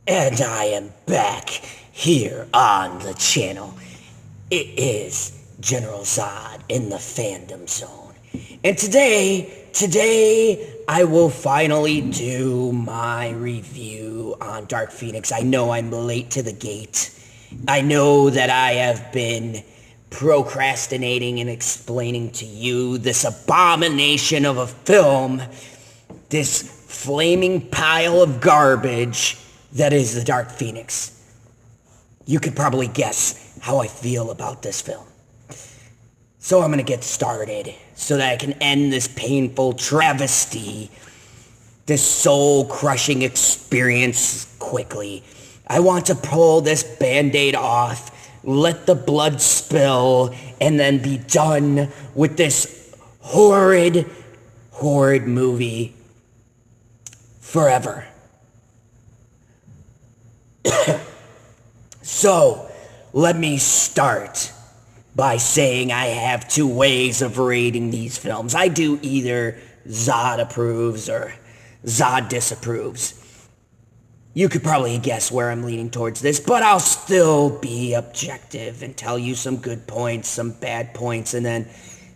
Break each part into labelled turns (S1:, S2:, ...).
S1: And I am back here on the channel. It is General Zod in the Fandom Zone. And today I will finally do my review on Dark Phoenix. I know I'm late to the gate. I know that I have been procrastinating and explaining to you this abomination of a film, this flaming pile of garbage that is the Dark Phoenix. You could probably guess how I feel about this film. So I'm going to get started so that I can end this painful travesty, this soul-crushing experience quickly. I want to pull this Band-Aid off, let the blood spill, and then be done with this horrid movie forever. So, let me start by saying I have two ways of rating these films. I do either Zod approves or Zod disapproves. You could probably guess where I'm leaning towards this, but I'll still be objective and tell you some good points, some bad points, and then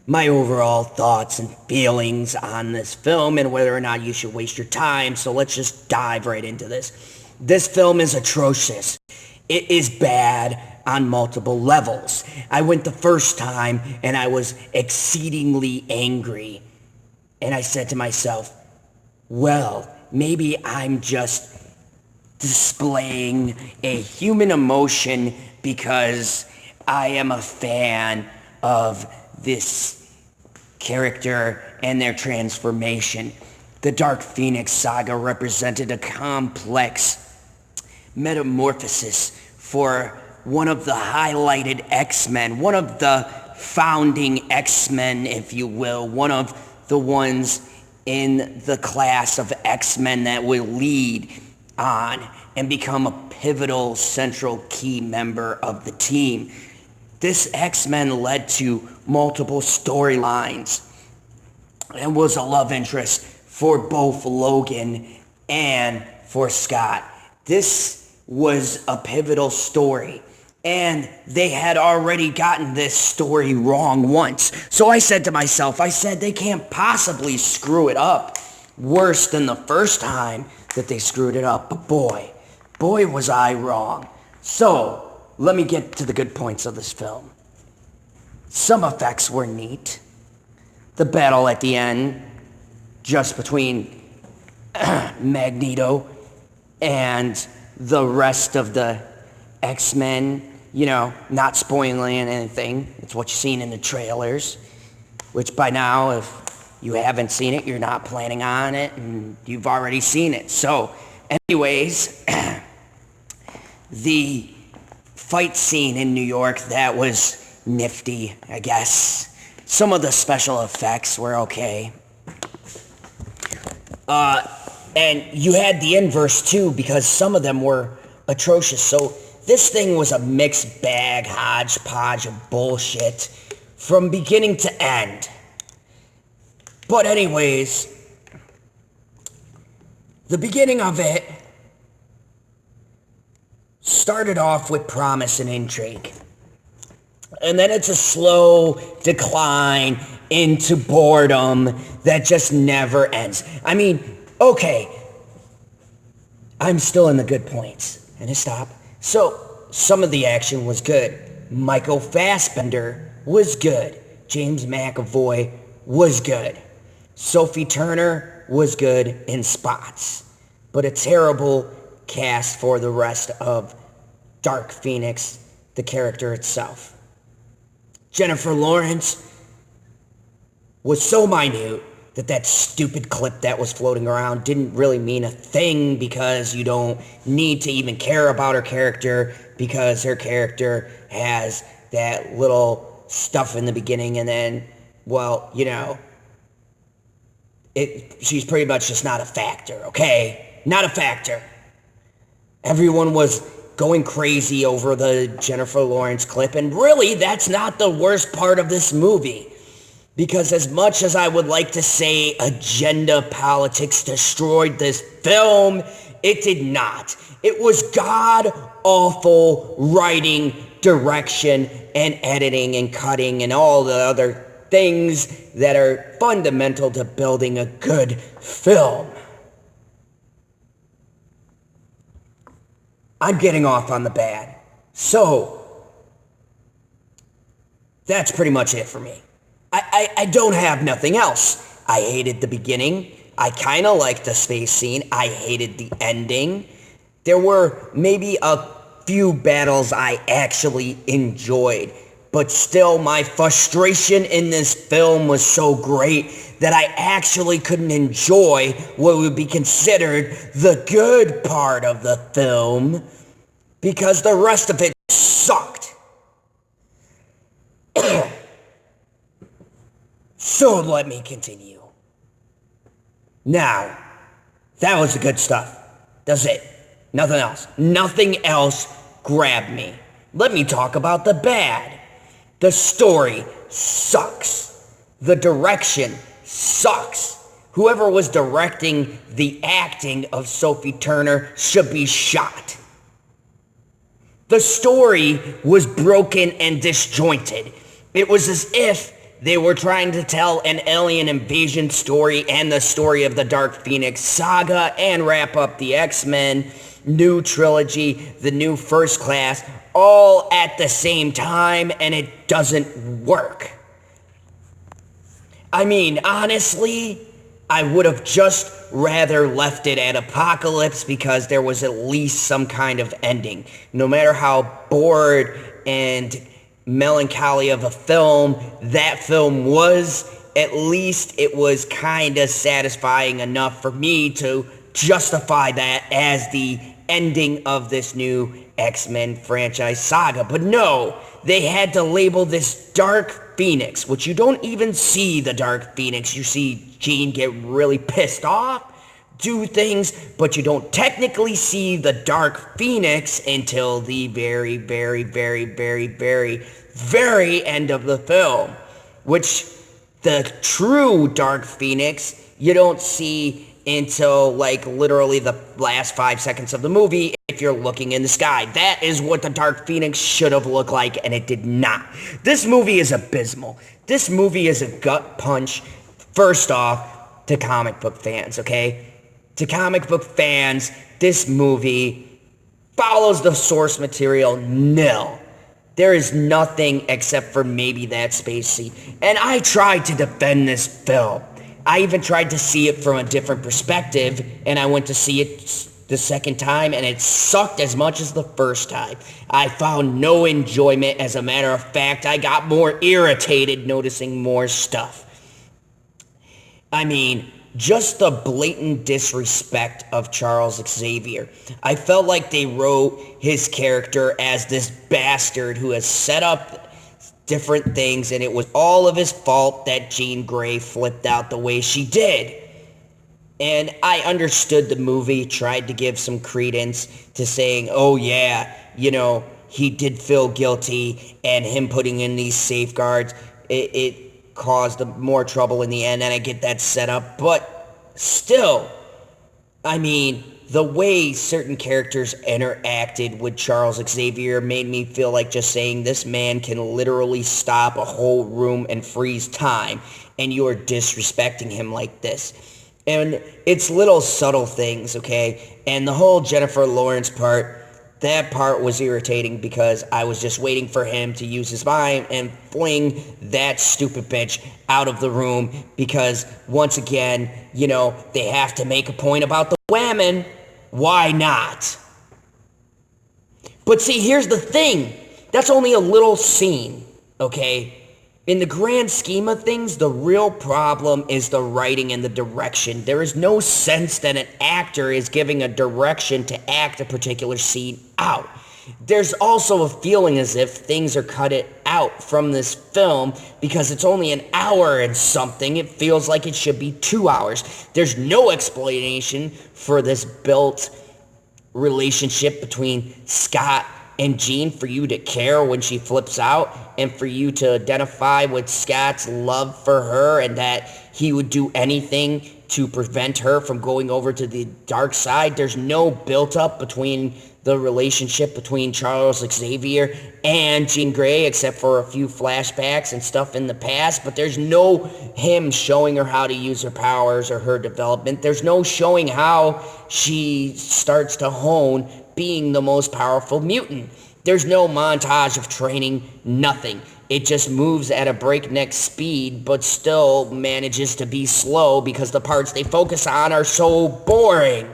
S1: my overall thoughts and feelings on this film and whether or not you should waste your time. So let's just dive right into this. This film is atrocious. It is bad on multiple levels. I went the first time and I was exceedingly angry. And I said to myself, well, maybe I'm just displaying a human emotion because I am a fan of this character and their transformation. The Dark Phoenix saga represented a complex metamorphosis for one of the highlighted X-Men, one of the founding X-Men, if you will, one of the ones in the class of X-Men that will lead on and become a pivotal central key member of the team. This X-Men led to multiple storylines and was a love interest for both Logan and for Scott. This was a pivotal story, and they had already gotten this story wrong once. So I said to myself, they can't possibly screw it up worse than the first time that they screwed it up. But boy was I wrong. So let me get to the good points of this film. Some effects were neat. The battle at the end, just between Magneto and the rest of the X-Men, not spoiling anything. It's what you've seen in the trailers, which by now, if you haven't seen it, you're not planning on it, and you've already seen it. So, anyways, the fight scene in New York, that was nifty, I guess. Some of the special effects were okay. And you had the inverse too, because some of them were atrocious. So this thing was a mixed bag, hodgepodge of bullshit from beginning to end. But anyways, the beginning of it started off with promise and intrigue. And then it's a slow decline into boredom that just never ends. I mean, okay, I'm still in the good points. And stop. So, some of the action was good. Michael Fassbender was good. James McAvoy was good. Sophie Turner was good in spots. But a terrible cast for the rest of Dark Phoenix, the character itself. Jennifer Lawrence was so minute that stupid clip that was floating around didn't really mean a thing, because you don't need to even care about her character, because her character has that little stuff in the beginning, and then, well, she's pretty much just not a factor, okay? Not a factor. Everyone was going crazy over the Jennifer Lawrence clip, and really, that's not the worst part of this movie. Because as much as I would like to say agenda politics destroyed this film, It did not. It was god-awful writing, direction, and editing and cutting and all the other things that are fundamental to building a good film. I'm getting off on the bad. So, that's pretty much it for me. I don't have nothing else. I hated the beginning. I kind of liked the space scene. I hated the ending. There were maybe a few battles I actually enjoyed, but still my frustration in this film was so great that I actually couldn't enjoy what would be considered the good part of the film because the rest of it sucked. So let me continue. Now, that was the good stuff. That's it. Nothing else. Nothing else grabbed me. Let me talk about the bad. The story sucks. The direction sucks. Whoever was directing the acting of Sophie Turner should be shot. The story was broken and disjointed. It was as if they were trying to tell an alien invasion story and the story of the Dark Phoenix saga and wrap up the X-Men new trilogy, the new First Class, all at the same time, and it doesn't work. I mean, honestly, I would have just rather left it at Apocalypse because there was at least some kind of ending. No matter how bored and melancholy of a film that film was, at least it was kind of satisfying enough for me to justify that as the ending of this new X-Men franchise saga. But no, they had to label this Dark Phoenix, which you don't even see the Dark Phoenix. You see Jean get really pissed off, do things, but you don't technically see the Dark Phoenix until the very, very, very, very, very, very end of the film, which the true Dark Phoenix you don't see until like literally the last 5 seconds of the movie if you're looking in the sky. That is what the Dark Phoenix should have looked like, and it did not. This movie is abysmal. This movie is a gut punch, first off, to comic book fans, okay? To comic book fans, this movie follows the source material nil. There is nothing except for maybe that space scene. And I tried to defend this film. I even tried to see it from a different perspective, and I went to see it the second time, and it sucked as much as the first time. I found no enjoyment. As a matter of fact, I got more irritated noticing more stuff. I mean, just the blatant disrespect of Charles Xavier. I felt like they wrote his character as this bastard who has set up different things, and it was all of his fault that Jean Grey flipped out the way she did. And I understood the movie tried to give some credence to saying, oh yeah, you know, he did feel guilty, and him putting in these safeguards, it caused more trouble in the end, and I get that set up. But still, I mean, the way certain characters interacted with Charles Xavier made me feel like just saying this man can literally stop a whole room and freeze time, and you are disrespecting him like this. And it's little subtle things, okay? And the whole Jennifer Lawrence part, that part was irritating because I was just waiting for him to use his mind and fling that stupid bitch out of the room because, once again, you know, they have to make a point about the women. Why not? But see, here's the thing. That's only a little scene, okay? In the grand scheme of things, the real problem is the writing and the direction. There is no sense that an actor is giving a direction to act a particular scene out. There's also a feeling as if things are cut out from this film because it's only an hour and something. It feels like it should be 2 hours. There's no explanation for this built relationship between Scott and Jean for you to care when she flips out and for you to identify with Scott's love for her and that he would do anything to prevent her from going over to the dark side. There's no build-up between the relationship between Charles Xavier and Jean Grey, except for a few flashbacks and stuff in the past, but there's no him showing her how to use her powers or her development. There's no showing how she starts to hone being the most powerful mutant. There's no montage of training, nothing. It just moves at a breakneck speed, but still manages to be slow because the parts they focus on are so boring.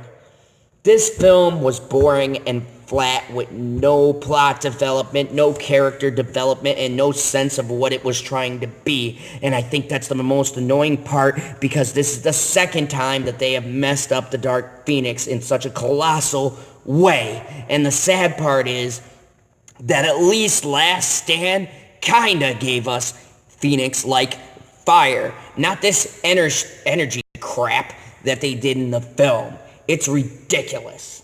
S1: This film was boring and flat with no plot development, no character development, and no sense of what it was trying to be. And I think that's the most annoying part, because this is the second time that they have messed up the Dark Phoenix in such a colossal way. And the sad part is that at least Last Stand kinda gave us Phoenix like fire, not this energy crap that they did in the film. It's ridiculous.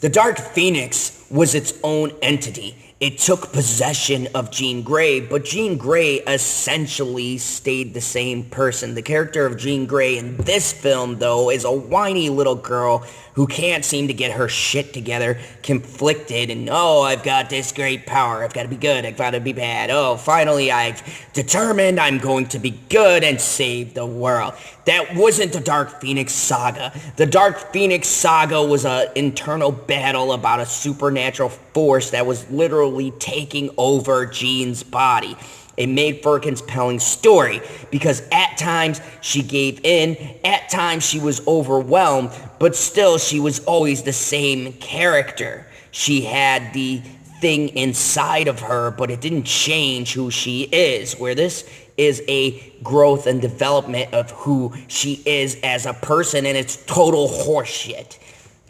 S1: The Dark Phoenix was its own entity. It took possession of Jean Grey, but Jean Grey essentially stayed the same person. The character of Jean Grey in this film, though, is a whiny little girl who can't seem to get her shit together, conflicted, and, oh, I've got this great power, I've got to be good, I've got to be bad, oh, finally I've determined I'm going to be good and save the world. That wasn't the Dark Phoenix saga. The Dark Phoenix saga was an internal battle about a supernatural force that was literally taking over Jean's body. It made for a compelling story, because at times she gave in, at times she was overwhelmed, but still she was always the same character. She had the thing inside of her, but it didn't change who she is, where this is a growth and development of who she is as a person, and it's total horseshit.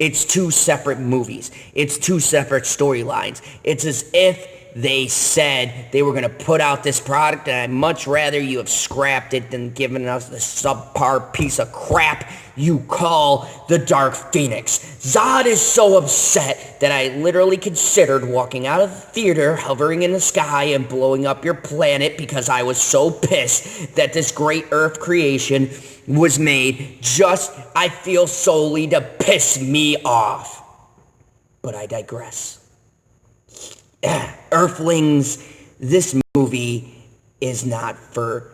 S1: It's two separate movies. It's two separate storylines. It's as if they said they were going to put out this product, and I'd much rather you have scrapped it than given us the subpar piece of crap you call the Dark Phoenix. Zod is so upset that I literally considered walking out of the theater, hovering in the sky, and blowing up your planet, because I was so pissed that this great Earth creation was made just, I feel, solely to piss me off. But I digress. Earthlings, this movie is not for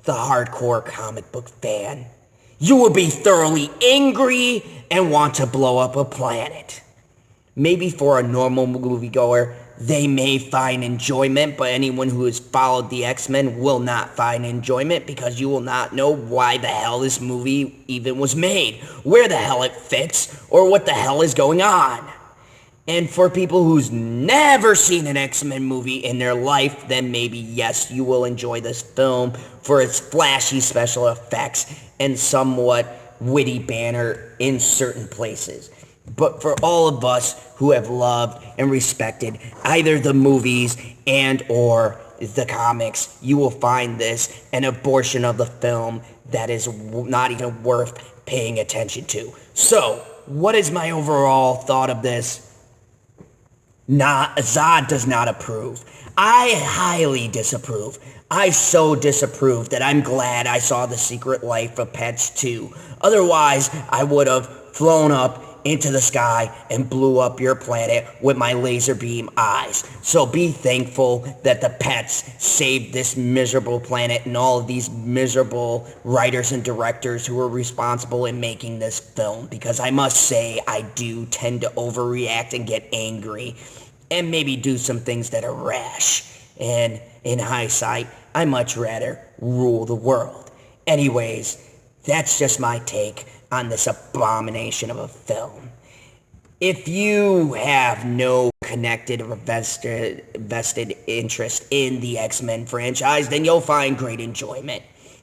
S1: the hardcore comic book fan. You will be thoroughly angry and want to blow up a planet. Maybe for a normal moviegoer, they may find enjoyment, but anyone who has followed the X-Men will not find enjoyment, because you will not know why the hell this movie even was made, where the hell it fits, or what the hell is going on. And for people who's never seen an X-Men movie in their life, then maybe, yes, you will enjoy this film for its flashy special effects and somewhat witty banter in certain places. But for all of us who have loved and respected either the movies and or the comics, you will find this an abortion of the film that is not even worth paying attention to. So, what is my overall thought of this? Zod does not approve. I highly disapprove. I so disapprove that I'm glad I saw The Secret Life of Pets 2. Otherwise, I would have flown up into the sky and blew up your planet with my laser beam eyes. So be thankful that the pets saved this miserable planet and all of these miserable writers and directors who were responsible in making this film, because I must say I do tend to overreact and get angry and maybe do some things that are rash. And in hindsight, I much rather rule the world. Anyways, that's just my take on this abomination of a film. If you have no connected or vested interest in the X-Men franchise, then you'll find great enjoyment.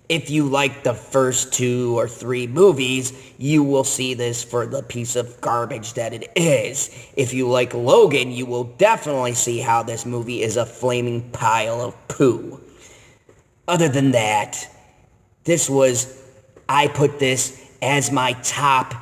S1: If you like the first 2 or 3 movies, you will see this for the piece of garbage that it is. If you like Logan, you will definitely see how this movie is a flaming pile of poo. Other than that, I put this as my top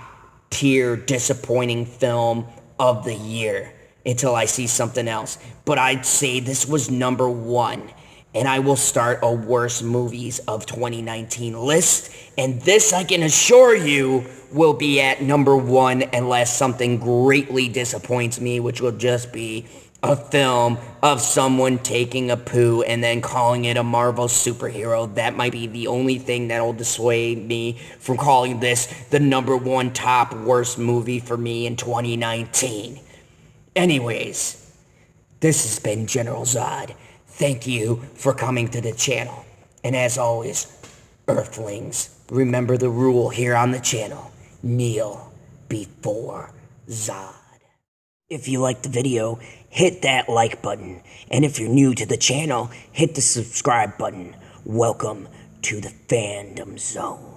S1: tier disappointing film of the year until I see something else. But I'd say this was number 1. and I will start a worst movies of 2019 list. And this, I can assure you, will be at number 1 unless something greatly disappoints me, which will just be a film of someone taking a poo and then calling it a Marvel superhero. That might be the only thing that will dissuade me from calling this the number 1 top worst movie for me in 2019. Anyways, this has been General Zod. Thank you for coming to the channel. And as always, Earthlings, remember the rule here on the channel. Kneel before Zod. If you liked the video, hit that like button. And if you're new to the channel, hit the subscribe button. Welcome to the Fandom Zone.